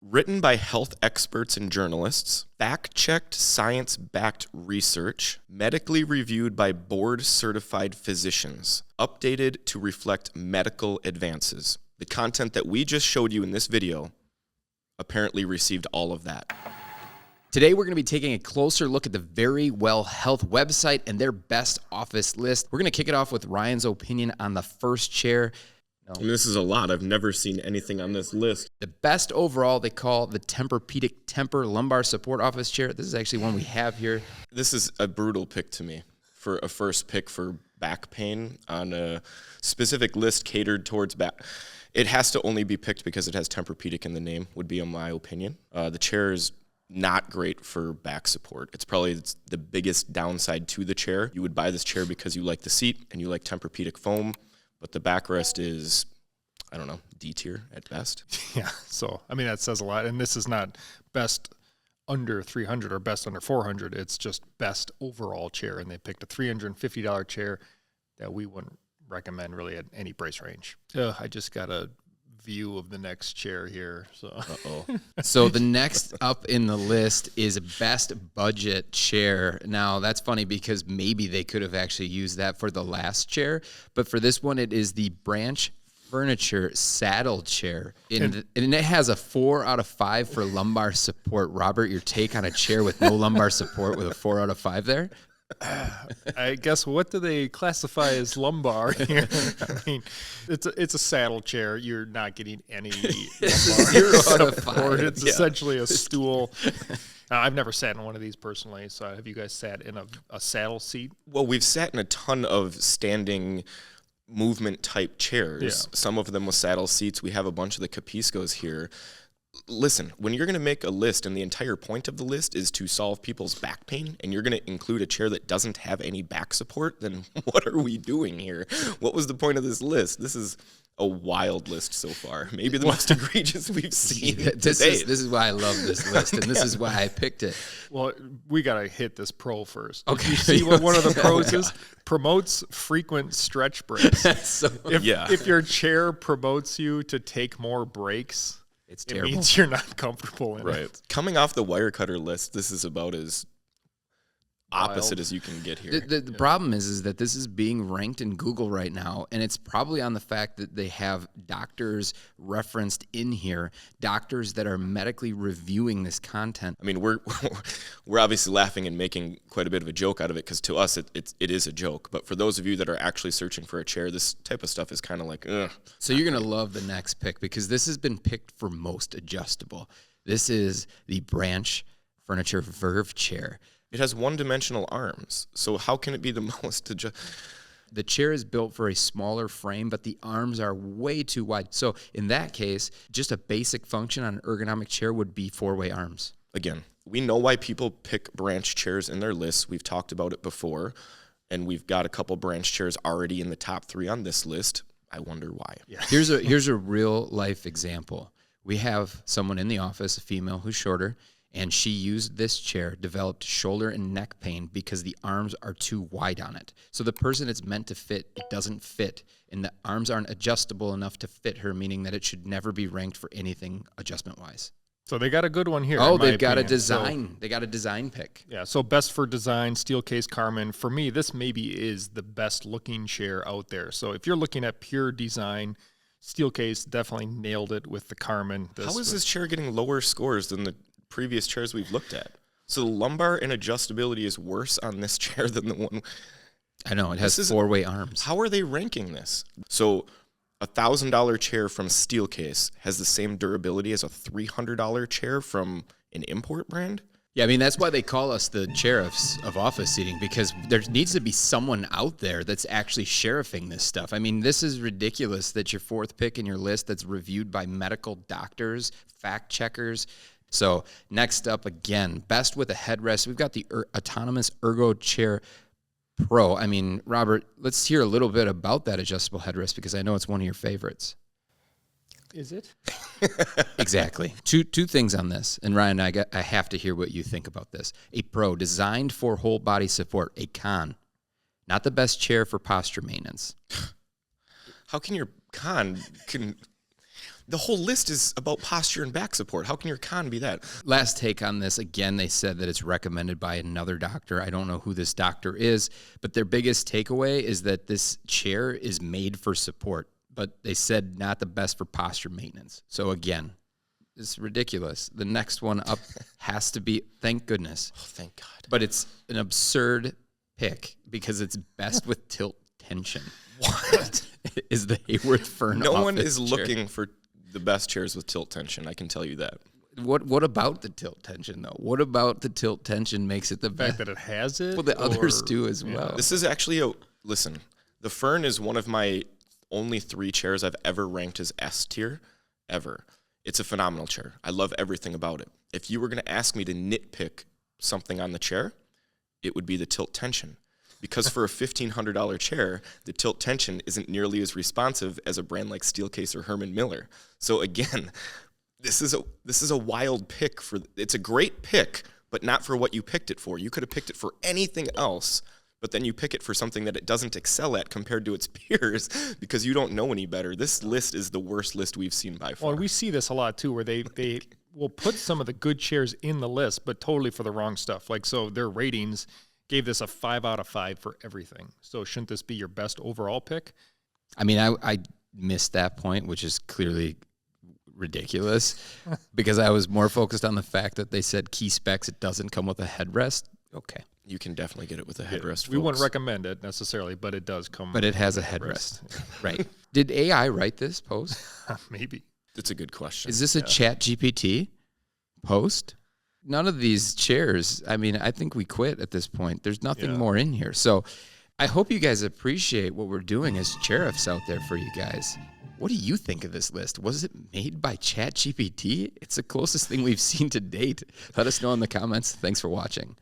Written by health experts and journalists, fact-checked science-backed research, medically reviewed by board-certified physicians, updated to reflect medical advances. The content that we just showed you in this video apparently received all of that. Today, we're going to be taking a closer look at the Very Well Health website and their best office list. We're going to kick it off with Ryan's opinion on the first chair. And this is a lot. I've never seen anything on this list. The best overall, they call the Tempur-Pedic lumbar support office chair. This is actually one we have here. This is a brutal pick to me for a first pick for back pain on a specific list catered towards back. It has to only be picked because it has Tempur-Pedic in the name, would be in my opinion. The chair is not great for back support. It's probably the biggest downside to the chair. You would buy this chair because you like the seat and you like Tempur-Pedic foam, but the backrest is, I don't know, D tier at best. Yeah, so, I mean, that says a lot. And this is not best under 300 or best under 400. It's just best overall chair. And they picked a $350 chair that we wouldn't recommend really at any price range. I just got a view of the next chair here. So, So the next up in the list is best budget chair. Now that's funny because maybe they could have actually used that for the last chair, but for this one it is the Branch Furniture saddle chair, and it has a 4 out of 5 for lumbar support. Robert, your take on a chair with no lumbar support with a 4 out of 5 there? I guess what do they classify as lumbar here? I mean, it's a saddle chair. You're not getting any lumbar support. It's essentially a stool. I've never sat in one of these personally, so have you guys sat in a saddle seat? Well, we've sat in a ton of standing movement type chairs. Yeah. Some of them with saddle seats. We have a bunch of the Capiscos here. Listen, when you're going to make a list and the entire point of the list is to solve people's back pain and you're going to include a chair that doesn't have any back support, then what are we doing here? What was the point of this list? This is a wild list so far. Maybe the most egregious we've seen This is why I love this list, and this is why I picked it. Well, we got to hit this pro first. Okay. You see what one of the pros is? Promotes frequent stretch breaks. If your chair promotes you to take more breaks, it's terrible. It means you're not comfortable in it. Coming off the wire cutter list, this is about as opposite as you can get here. The problem is that this is being ranked in Google right now, and it's probably on the fact that they have doctors referenced in here, doctors that are medically reviewing this content. I mean, we're obviously laughing and making quite a bit of a joke out of it because to us it is a joke. But for those of you that are actually searching for a chair, this type of stuff is kind of like, ugh. So you're going to love the next pick because this has been picked for most adjustable. This is the Branch Furniture Verve chair. It has one-dimensional arms, so how can it be the most The chair is built for a smaller frame, but the arms are way too wide. So in that case, just a basic function on an ergonomic chair would be 4-way arms. Again, we know why people pick Branch chairs in their lists. We've talked about it before, and we've got a couple Branch chairs already in the top 3 on this list. I wonder why. Yeah. Here's a real-life example. We have someone in the office, a female who's shorter, and she used this chair, developed shoulder and neck pain because the arms are too wide on it. So the person it's meant to fit, it doesn't fit, and the arms aren't adjustable enough to fit her, meaning that it should never be ranked for anything adjustment-wise. So they got a good one here. Oh, they've got a design. They got a design pick. Yeah, so best for design, Steelcase Carmen. For me, this maybe is the best-looking chair out there. So if you're looking at pure design, Steelcase definitely nailed it with the Carmen. How is this chair getting lower scores than the previous chairs we've looked at? So the lumbar and adjustability is worse on this chair than the one. I know, it has 4-way arms. How are they ranking this? So a $1,000 chair from Steelcase has the same durability as a $300 chair from an import brand? Yeah, I mean, that's why they call us the sheriffs of office seating, because there needs to be someone out there that's actually sheriffing this stuff. I mean, this is ridiculous that your 4th pick in your list that's reviewed by medical doctors, fact checkers. So next up, again, best with a headrest. We've got the Autonomous Ergo Chair Pro. I mean, Robert, let's hear a little bit about that adjustable headrest because I know it's one of your favorites. Is it? Exactly. Two things on this. And Ryan, I have to hear what you think about this. A Pro, designed for whole body support. A Con, not the best chair for posture maintenance. How can your Con The whole list is about posture and back support. How can your con be that? Last take on this, again, they said that it's recommended by another doctor. I don't know who this doctor is, but their biggest takeaway is that this chair is made for support, but they said not the best for posture maintenance. So again, it's ridiculous. The next one up has to be, thank goodness. Oh, thank God. But it's an absurd pick because it's best with tilt tension. What? Is the Hayworth Fern No one office is chair. looking for the best chairs with tilt tension. I can tell you that. What about the tilt tension, though? What about the tilt tension makes it the The fact best? that it has it. Well, the others or- do as well. This is actually listen, the Fern is one of my only 3 chairs I've ever ranked as S tier, ever. It's a phenomenal chair. I love everything about it. If you were going to ask me to nitpick something on the chair, it would be the tilt tension. Because for a $1,500 chair, the tilt tension isn't nearly as responsive as a brand like Steelcase or Herman Miller. So again, this is a wild pick it's a great pick, but not for what you picked it for. You could have picked it for anything else, but then you pick it for something that it doesn't excel at compared to its peers because you don't know any better. This list is the worst list we've seen by far. Well, we see this a lot too, where they will put some of the good chairs in the list, but totally for the wrong stuff. Like, so their ratings gave this a 5 out of 5 for everything. So shouldn't this be your best overall pick? I mean, I missed that point, which is clearly ridiculous because I was more focused on the fact that they said key specs, it doesn't come with a headrest. Okay. You can definitely get it with a headrest. We wouldn't folks. recommend it necessarily, but it does come. But it has a headrest. Right. Did AI write this post? Maybe. It's a good question. Is this a Chat GPT post? None of these chairs, I mean, I think we quit at this point. There's nothing more in here. So I hope you guys appreciate what we're doing as sheriffs out there for you guys. What do you think of this list? Was it made by Chat GPT? It's the closest thing we've seen to date. Let us know in the comments. Thanks for watching.